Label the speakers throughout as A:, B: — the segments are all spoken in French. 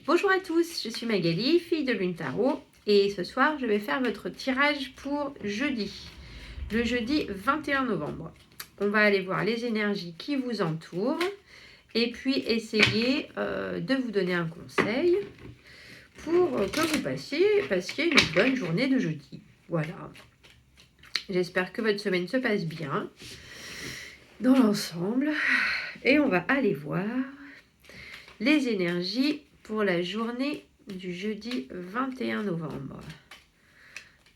A: Bonjour à tous, je suis Magali, fille de Lune Tarot, et ce soir je vais faire votre tirage pour jeudi, le jeudi 21 novembre. On va aller voir les énergies qui vous entourent et puis essayer de vous donner un conseil pour que vous passiez une bonne journée de jeudi. Voilà. J'espère que votre semaine se passe bien dans l'ensemble et on va aller voir les énergies pour la journée du jeudi 21 novembre.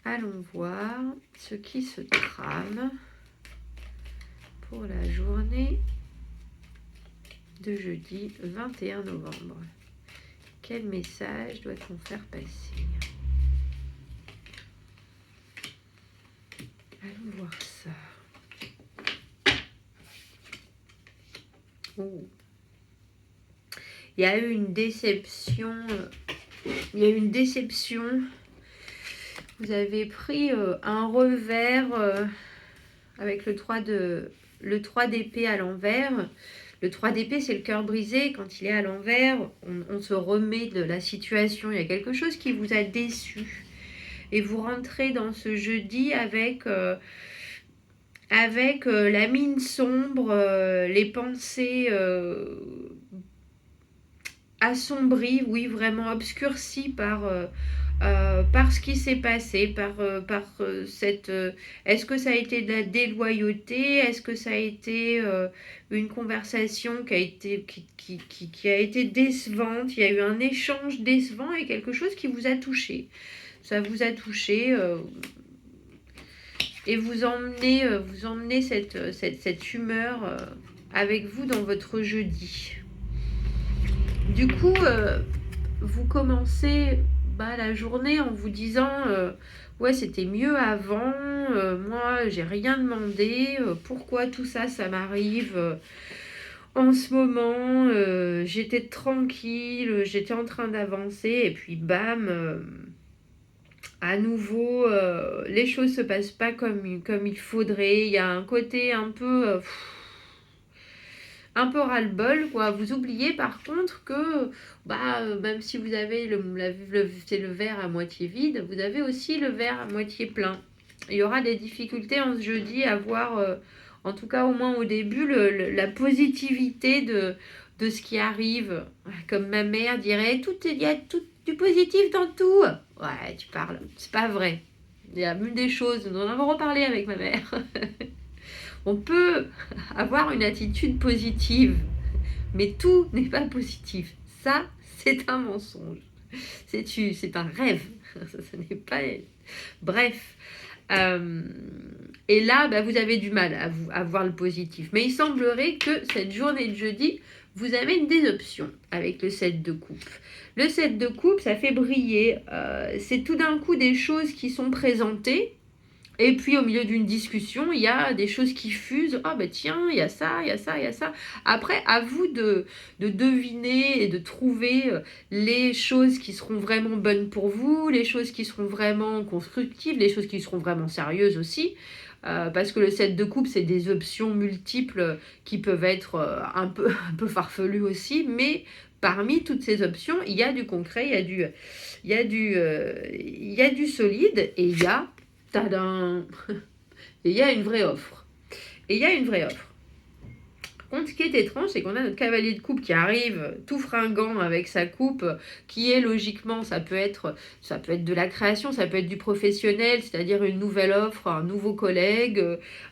A: Allons voir ce qui se trame pour la journée de jeudi 21 novembre. Quel message doit-on faire passer? Allons voir ça. Oh. Il y a eu une déception. Vous avez pris un revers avec le 3 d'épée à l'envers. Le 3 d'épée, c'est le cœur brisé. Quand il est à l'envers, on se remet de la situation. Il y a quelque chose qui vous a déçu. Et vous rentrez dans ce jeudi avec la mine sombre, les pensées assombries, oui, vraiment obscurcies par ce qui s'est passé, par cette... est-ce que ça a été de la déloyauté? Est-ce que ça a été une conversation qui a été décevante? Il y a eu un échange décevant et quelque chose qui vous a touché. Ça vous a touché et vous emmenez cette humeur avec vous dans votre jeudi. Du coup, vous commencez la journée en vous disant ouais, c'était mieux avant, moi j'ai rien demandé, pourquoi tout ça m'arrive en ce moment, j'étais tranquille, j'étais en train d'avancer et puis bam, à nouveau les choses se passent pas comme il faudrait. Il y a un côté un peu ras-le-bol, quoi. Vous oubliez par contre que même si vous avez c'est le verre à moitié vide, vous avez aussi le verre à moitié plein. Il y aura des difficultés en ce jeudi à voir, en tout cas au moins au début, la positivité de ce qui arrive. Comme ma mère dirait, il y a tout du positif dans tout. Ouais, tu parles, c'est pas vrai. Il y a même des choses, nous en avons reparlé avec ma mère. On peut avoir une attitude positive, mais tout n'est pas positif. Ça, c'est un mensonge. C'est un rêve. Ça n'est pas... Bref. Et là, vous avez du mal à voir le positif. Mais il semblerait que cette journée de jeudi vous amène des options avec le 7 de coupe. Le 7 de coupe, ça fait briller. C'est tout d'un coup des choses qui sont présentées. Et puis au milieu d'une discussion, il y a des choses qui fusent. Ah tiens, il y a ça, il y a ça, il y a ça. Après, à vous de deviner et de trouver les choses qui seront vraiment bonnes pour vous, les choses qui seront vraiment constructives, les choses qui seront vraiment sérieuses aussi. Parce que le 7 de coupe, c'est des options multiples qui peuvent être un peu farfelues aussi. Mais parmi toutes ces options, il y a du concret, il y a du solide et il y a... Tadam! Et il y a une vraie offre. Par contre, ce qui est étrange, c'est qu'on a notre cavalier de coupe qui arrive tout fringant avec sa coupe, qui est logiquement, ça peut être de la création, ça peut être du professionnel, c'est-à-dire une nouvelle offre, un nouveau collègue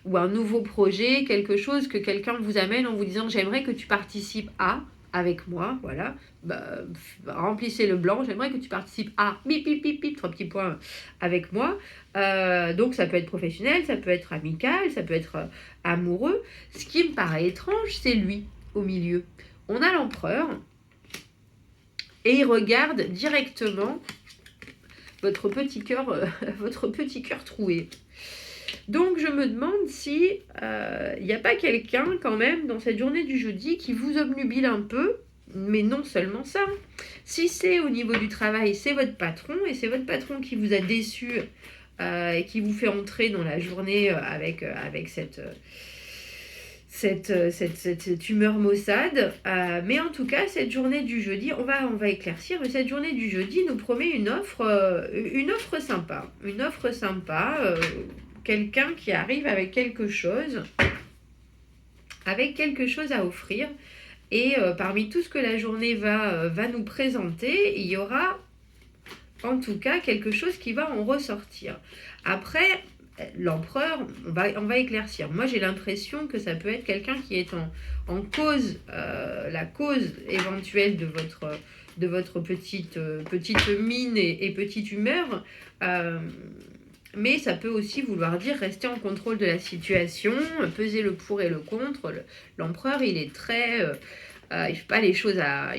A: ou un nouveau projet, quelque chose que quelqu'un vous amène en vous disant j'aimerais que tu participes à, avec moi, voilà, remplissez le blanc, j'aimerais que tu participes à, bip, bip, bip, bip, 3 petits points avec moi. Donc ça peut être professionnel, ça peut être amical, ça peut être amoureux. Ce qui me paraît étrange, c'est lui au milieu. On a l'empereur et il regarde directement votre petit cœur troué. Donc je me demande si il n'y a pas quelqu'un quand même dans cette journée du jeudi qui vous obnubile un peu, mais non seulement ça. Si c'est au niveau du travail, c'est votre patron et c'est votre patron qui vous a déçu et qui vous fait entrer dans la journée avec cette humeur maussade. Mais en tout cas, cette journée du jeudi, on va éclaircir, mais cette journée du jeudi nous promet une offre sympa. Une offre sympa, quelqu'un qui arrive avec quelque chose à offrir. Et parmi tout ce que la journée va nous présenter, il y aura en tout cas quelque chose qui va en ressortir. Après, l'empereur, on va éclaircir. Moi, j'ai l'impression que ça peut être quelqu'un qui est en cause, la cause éventuelle de votre petite mine et petite humeur. Mais ça peut aussi vouloir dire rester en contrôle de la situation, peser le pour et le contre. L'empereur, il est très... il ne fait pas les choses à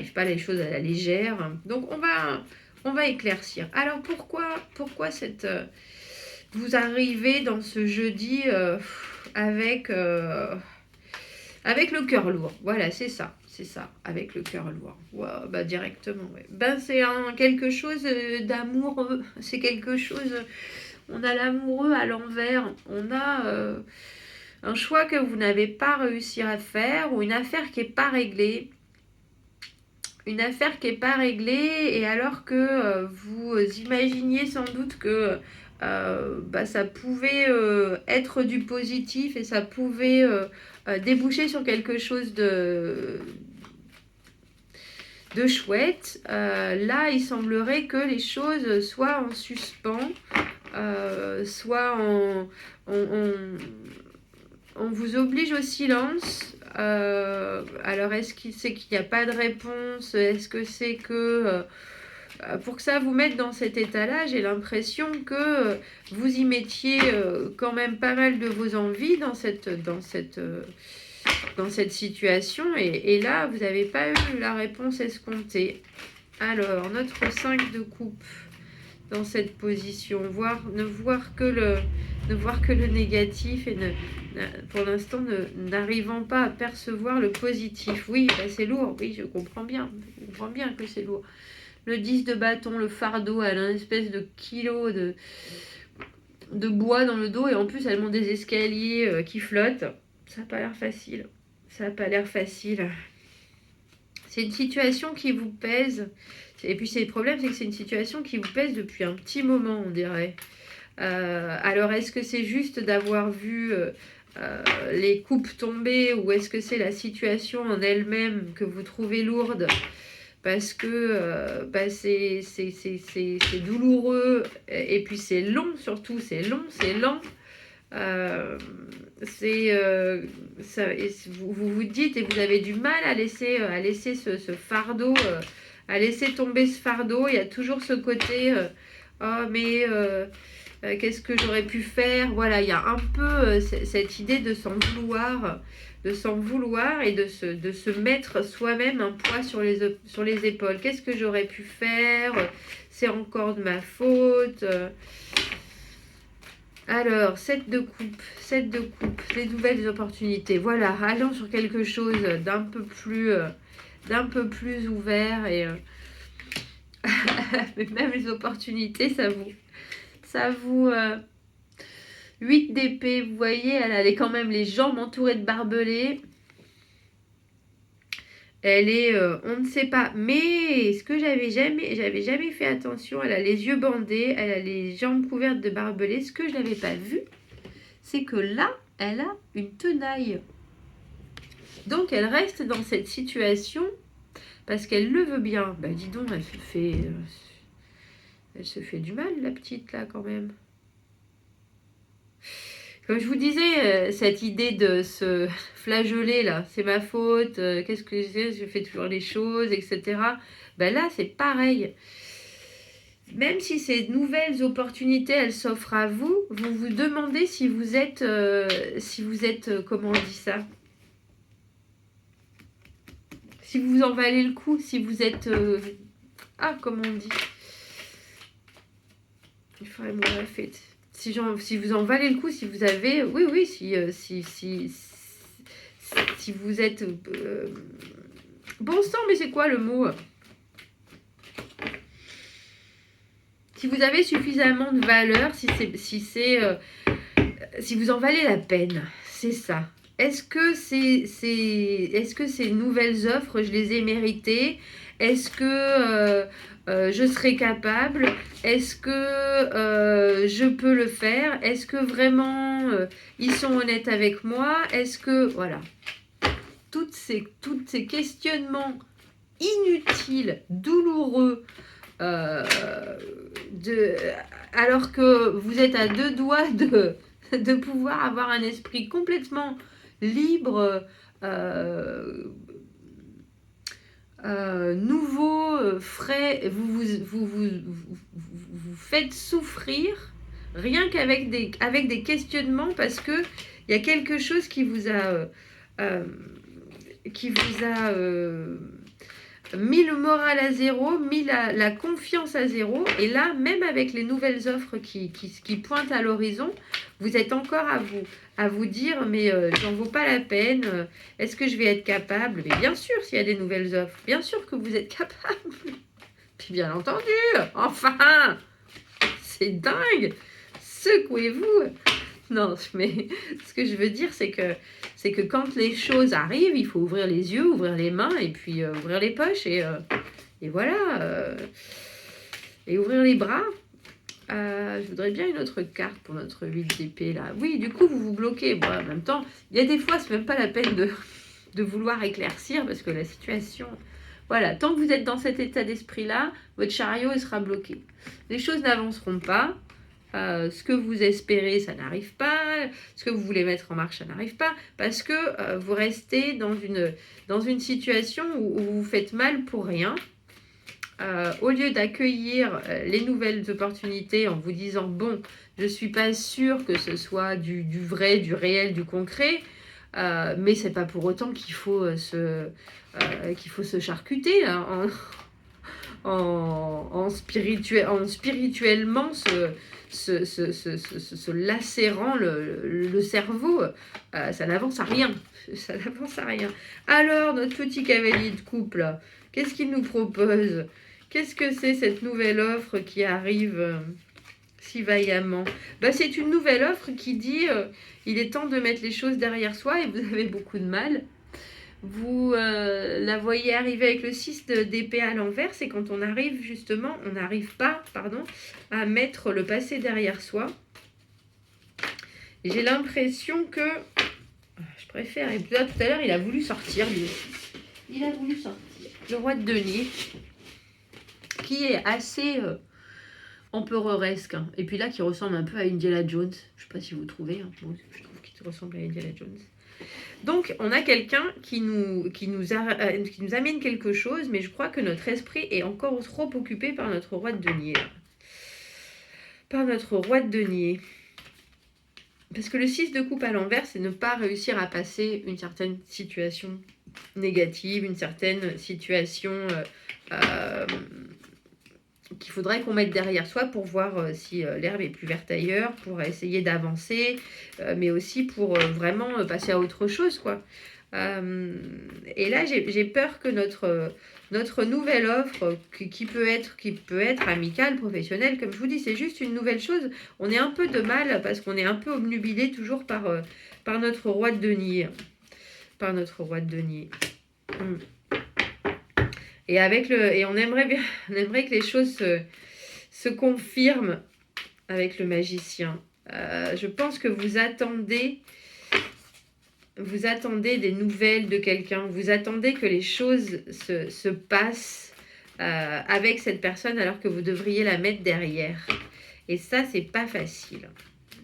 A: la légère. Donc, on va éclaircir. Alors, pourquoi vous arrivez dans ce jeudi avec le cœur lourd? Voilà, c'est ça, avec le cœur lourd. Wow, bah directement, ouais. Ben, c'est quelque chose d'amoureux, c'est quelque chose... On a l'amoureux à l'envers, on a un choix que vous n'avez pas réussi à faire ou une affaire qui n'est pas réglée. Et alors que vous imaginiez sans doute que ça pouvait être du positif et ça pouvait déboucher sur quelque chose de chouette, là il semblerait que les choses soient en suspens, soit on vous oblige au silence. Alors est-ce qu'il c'est qu'il n'y a pas de réponse? Est-ce que c'est que pour que ça vous mette dans cet état-là, j'ai l'impression que vous y mettiez quand même pas mal de vos envies dans cette situation et là vous n'avez pas eu la réponse escomptée. Alors notre 5 de coupe dans cette position, ne voir que le négatif et pour l'instant n'arrivant pas à percevoir le positif. Oui, c'est lourd, oui, je comprends bien que c'est lourd. Le 10 de bâton, le fardeau, elle a une espèce de kilo de bois dans le dos et en plus elle monte des escaliers qui flottent. Ça n'a pas l'air facile. C'est une situation qui vous pèse. Et puis le problème, c'est que c'est une situation qui vous pèse depuis un petit moment, on dirait. Alors, est-ce que c'est juste d'avoir vu les coupes tomber ou est-ce que c'est la situation en elle-même que vous trouvez lourde parce que c'est douloureux et puis c'est long surtout, c'est lent. Vous vous dites et vous avez du mal à laisser ce fardeau, à laisser tomber ce fardeau. Il y a toujours ce côté qu'est-ce que j'aurais pu faire? Voilà, il y a un peu cette idée de s'en vouloir et de se mettre soi-même un poids sur les épaules. Qu'est-ce que j'aurais pu faire? C'est encore de ma faute. Alors, 7 de coupe, des nouvelles opportunités. Voilà, allons sur quelque chose d'un peu plus ouvert et mais même les opportunités, ça vous 8 d'épée, vous voyez, elle a quand même les jambes entourées de barbelés. Elle est, on ne sait pas, mais ce que j'avais jamais fait attention, elle a les yeux bandés, elle a les jambes couvertes de barbelés. Ce que je n'avais pas vu, c'est que là, elle a une tenaille. Donc elle reste dans cette situation parce qu'elle le veut bien. Bah dis donc, elle se fait du mal, la petite là quand même. Comme je vous disais, cette idée de se flageoler là, c'est ma faute, qu'est-ce que je fais toujours les choses, etc. Ben là, c'est pareil. Même si ces nouvelles opportunités, elles s'offrent à vous, vous vous demandez si vous êtes, comment on dit ça? Si vous en valez le coup, si vous êtes... comment on dit? Il faudrait me la fête. Si vous en valez le coup, si vous avez... Oui, si vous êtes... bon sang, mais c'est quoi le mot? Si vous avez suffisamment de valeur, si vous en valez la peine, c'est ça. Est-ce que est-ce que ces nouvelles offres, je les ai méritées? Est-ce que je serai capable? Est-ce que je peux le faire? Est-ce que vraiment ils sont honnêtes avec moi? Est-ce que... Voilà. Toutes ces questionnements inutiles, douloureux, euh, de, alors que vous êtes à deux doigts de pouvoir avoir un esprit complètement libre, euh, nouveau, frais, vous faites souffrir rien qu'avec avec des questionnements parce que il y a quelque chose euh, qui vous a mis le moral à zéro, mis la confiance à zéro. Et là, même avec les nouvelles offres qui pointent à l'horizon, vous êtes encore à vous dire, mais j'en vaut pas la peine. Est-ce que je vais être capable? Mais bien sûr, s'il y a des nouvelles offres, bien sûr que vous être capable. Puis bien entendu, enfin, c'est dingue. Secouez-vous. Non, mais ce que je veux dire, c'est que quand les choses arrivent, il faut ouvrir les yeux, ouvrir les mains, et puis ouvrir les poches, et voilà, et ouvrir les bras. Je voudrais bien une autre carte pour notre 8 d'épée, là. Oui, du coup, vous vous bloquez. Bon, en même temps, il y a des fois, c'est même pas la peine de vouloir éclaircir, parce que la situation... Voilà, tant que vous êtes dans cet état d'esprit-là, votre chariot, il sera bloqué. Les choses n'avanceront pas. Ce que vous espérez, ça n'arrive pas. Ce que vous voulez mettre en marche, ça n'arrive pas. Parce que vous restez dans une situation où vous vous faites mal pour rien. Au lieu d'accueillir les nouvelles opportunités en vous disant « Bon, je ne suis pas sûre que ce soit du vrai, du réel, du concret. Mais c'est pas pour autant qu'il faut, qu'il faut se charcuter là, en spirituellement se lacérant le cerveau, ça n'avance à rien. Ça n'avance à rien. Alors, notre petit cavalier de coupe, là, qu'est-ce qu'il nous propose? Qu'est-ce que c'est cette nouvelle offre qui arrive si vaillamment? C'est une nouvelle offre qui dit il est temps de mettre les choses derrière soi et vous avez beaucoup de mal. Vous la voyez arriver avec le 6 d'épée à l'envers, c'est quand on arrive justement, on n'arrive pas, pardon, à mettre le passé derrière soi. J'ai l'impression que, je préfère, et là, tout à l'heure, il a voulu sortir, lui aussi. Il a voulu sortir. Le roi de denier, qui est assez empereuresque, hein. Et puis là, qui ressemble un peu à Indiana Jones. Je ne sais pas si vous trouvez, hein. Bon, je trouve qu'il ressemble à Indiana Jones. Donc, on a quelqu'un qui nous amène quelque chose, mais je crois que notre esprit est encore trop occupé par notre roi de denier. Par notre roi de denier. Parce que le 6 de coupe à l'envers, c'est ne pas réussir à passer une certaine situation négative, une certaine situation qu'il faudrait qu'on mette derrière soi pour voir si l'herbe est plus verte ailleurs, pour essayer d'avancer, mais aussi pour vraiment passer à autre chose, quoi. Et là, j'ai peur que notre nouvelle offre, qui peut être amicale, professionnelle, comme je vous dis, c'est juste une nouvelle chose. On est un peu de mal parce qu'on est un peu obnubilé toujours par notre roi de denier. Par notre roi de denier. Et on aimerait que les choses se confirment avec le magicien. Je pense que vous attendez des nouvelles de quelqu'un. Vous attendez que les choses se passent avec cette personne alors que vous devriez la mettre derrière. Et ça, c'est pas facile.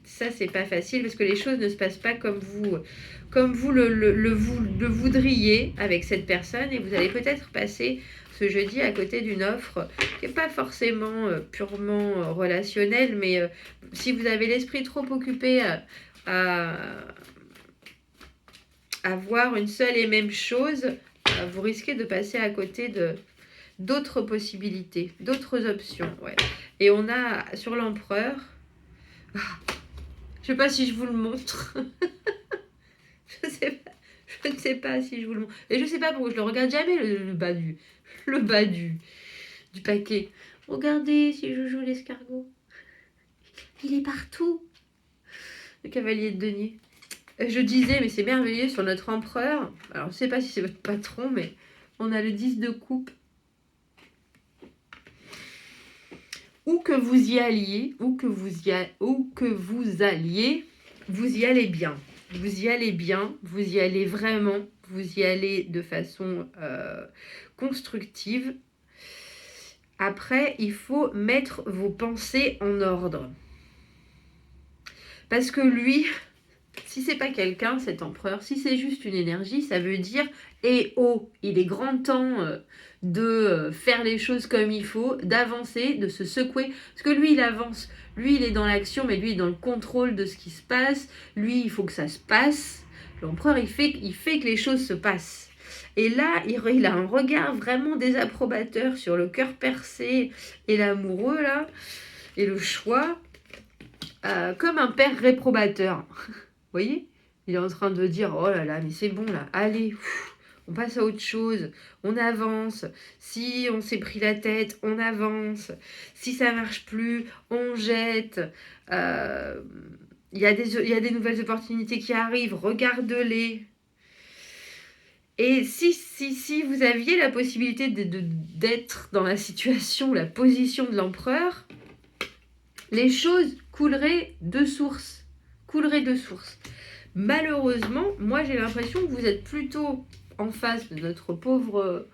A: Ça, c'est pas facile parce que les choses ne se passent pas comme vous le voudriez avec cette personne, et vous allez peut-être passer ce jeudi à côté d'une offre qui n'est pas forcément purement relationnelle, mais si vous avez l'esprit trop occupé à voir une seule et même chose, vous risquez de passer à côté d'autres possibilités, d'autres options. Ouais. Et on a sur l'empereur... Je ne sais pas si je vous le montre. Je ne sais pas si je vous le montre. Et je ne sais pas pourquoi je le regarde jamais, le bas du paquet. Regardez si je joue l'escargot. Il est partout. Le cavalier de denier. Je disais, mais c'est merveilleux sur notre empereur. Alors, je ne sais pas si c'est votre patron, mais on a le 10 de coupe. Où que vous y alliez, où que vous alliez, vous y allez bien. Vous y allez bien, vous y allez vraiment, vous y allez de façon constructive. Après, il faut mettre vos pensées en ordre. Parce que lui, si c'est pas quelqu'un, cet empereur, si c'est juste une énergie, ça veut dire eh oh, il est grand temps de faire les choses comme il faut, d'avancer, de se secouer. Parce que lui, il avance. Lui, il est dans l'action, mais lui, il est dans le contrôle de ce qui se passe. Lui, il faut que ça se passe. L'empereur, il fait que les choses se passent. Et là, il a un regard vraiment désapprobateur sur le cœur percé et l'amoureux, là, et le choix, comme un père réprobateur. Vous voyez? Il est en train de dire, oh là là, mais c'est bon là, allez, on passe à autre chose, on avance. Si on s'est pris la tête, on avance. Si ça marche plus, on jette. Il y a des nouvelles opportunités qui arrivent, regarde-les. Et si vous aviez la possibilité d'être dans la situation, la position de l'empereur, les choses couleraient de source. Malheureusement, moi j'ai l'impression que vous êtes plutôt en face de notre pauvre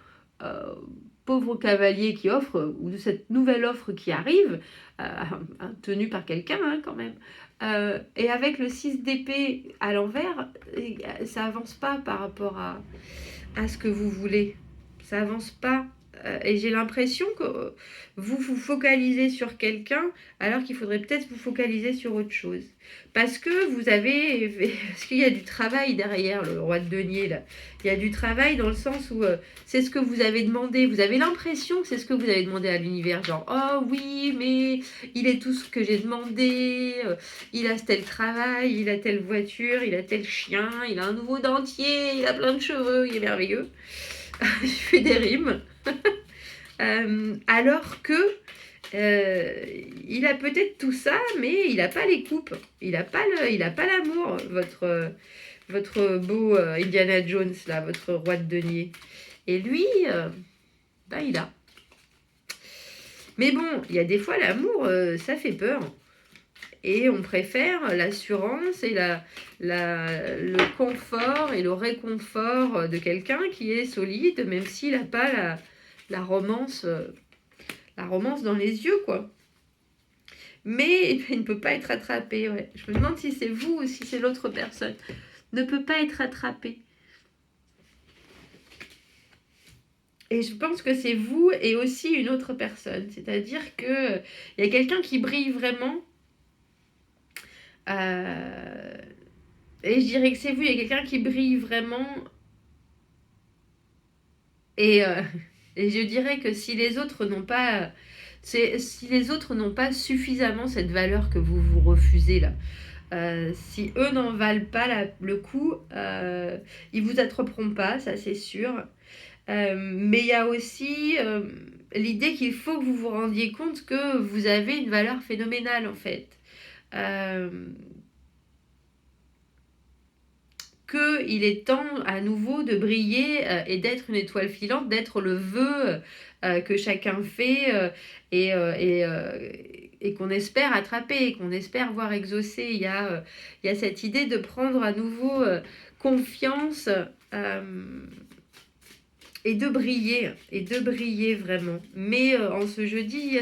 A: cavalier qui offre, ou de cette nouvelle offre qui arrive, tenue par quelqu'un quand même. Et avec le 6 d'épée à l'envers, ça avance pas par rapport à ce que vous voulez. Ça avance pas. Et j'ai l'impression que vous vous focalisez sur quelqu'un alors qu'il faudrait peut-être vous focaliser sur autre chose. Parce qu'il y a du travail derrière le roi de denier là. Il y a du travail dans le sens où c'est ce que vous avez demandé. Vous avez l'impression que c'est ce que vous avez demandé à l'univers. Genre, oh oui, mais il est tout ce que j'ai demandé. Il a tel travail, il a telle voiture, il a tel chien, il a un nouveau dentier, il a plein de cheveux, il est merveilleux. Je fais des rimes. Alors que il a peut-être tout ça, mais il n'a pas les coupes. Il n'a pas l'amour, votre beau Indiana Jones, là, votre roi de denier. Et lui, il a. Mais bon, il y a des fois, l'amour, ça fait peur. Et on préfère l'assurance et le confort et le réconfort de quelqu'un qui est solide, même s'il n'a pas la romance dans les yeux, quoi. Mais il ne peut pas être attrapé, ouais. Je me demande si c'est vous ou si c'est l'autre personne. Ne peut pas être attrapé. Et je pense que c'est vous et aussi une autre personne. C'est-à-dire qu'il y a quelqu'un qui brille vraiment. Et je dirais que c'est vous, il y a quelqu'un qui brille vraiment. Et je dirais que si les autres n'ont pas suffisamment cette valeur que vous vous refusez là, si eux n'en valent pas le coup, ils vous attraperont pas, ça c'est sûr. Mais il y a aussi l'idée qu'il faut que vous vous rendiez compte que vous avez une valeur phénoménale en fait. Qu'il est temps à nouveau de briller et d'être une étoile filante, d'être le vœu que chacun fait et qu'on espère attraper, qu'on espère voir exaucer. Il y a cette idée de prendre à nouveau confiance et de briller vraiment. Mais en ce jeudi,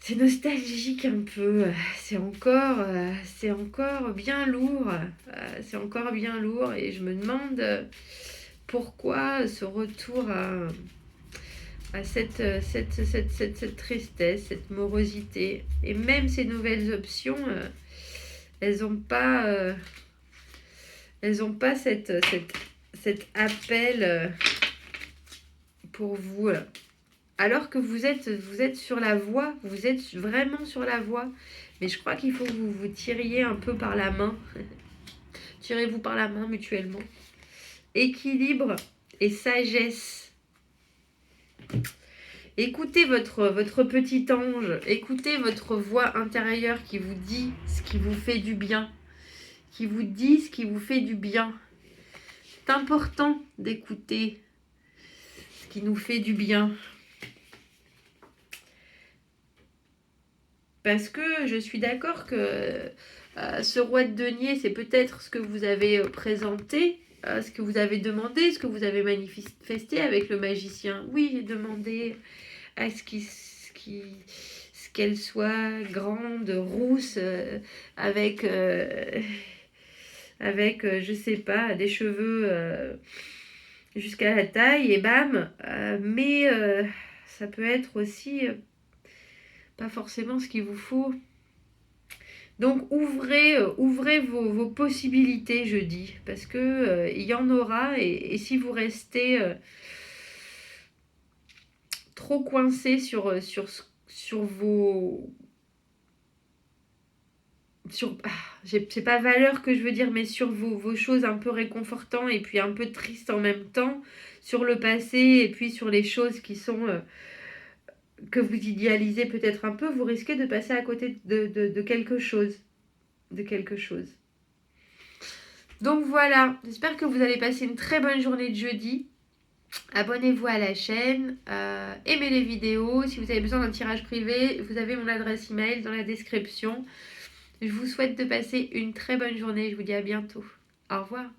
A: c'est nostalgique un peu, c'est encore bien lourd, et je me demande pourquoi ce retour à cette tristesse, cette morosité. Et même ces nouvelles options, elles n'ont pas cet appel pour vous. Alors que vous êtes sur la voie, vous êtes vraiment sur la voie. Mais je crois qu'il faut que vous vous tiriez un peu par la main. Tirez-vous par la main mutuellement. Équilibre et sagesse. Écoutez votre petit ange. Écoutez votre voix intérieure qui vous dit ce qui vous fait du bien. qui vous dit ce qui vous fait du bien. C'est important d'écouter ce qui nous fait du bien. Parce que je suis d'accord que ce roi de denier, c'est peut-être ce que vous avez présenté, ce que vous avez demandé, ce que vous avez manifesté avec le magicien. Oui, j'ai demandé à ce qu'elle soit grande, rousse, avec, je sais pas, des cheveux jusqu'à la taille, et bam. Mais ça peut être aussi pas forcément ce qu'il vous faut. Donc ouvrez vos possibilités, je dis, parce que il y en aura, et si vous restez trop coincé sur vos... c'est pas valeur que je veux dire, mais sur vos choses un peu réconfortantes et puis un peu tristes en même temps, sur le passé et puis sur les choses qui sont... que vous idéalisez peut-être un peu, vous risquez de passer à côté de quelque chose. De quelque chose. Donc voilà, j'espère que vous allez passer une très bonne journée de jeudi. Abonnez-vous à la chaîne, aimez les vidéos. Si vous avez besoin d'un tirage privé, vous avez mon adresse email dans la description. Je vous souhaite de passer une très bonne journée. Je vous dis à bientôt. Au revoir.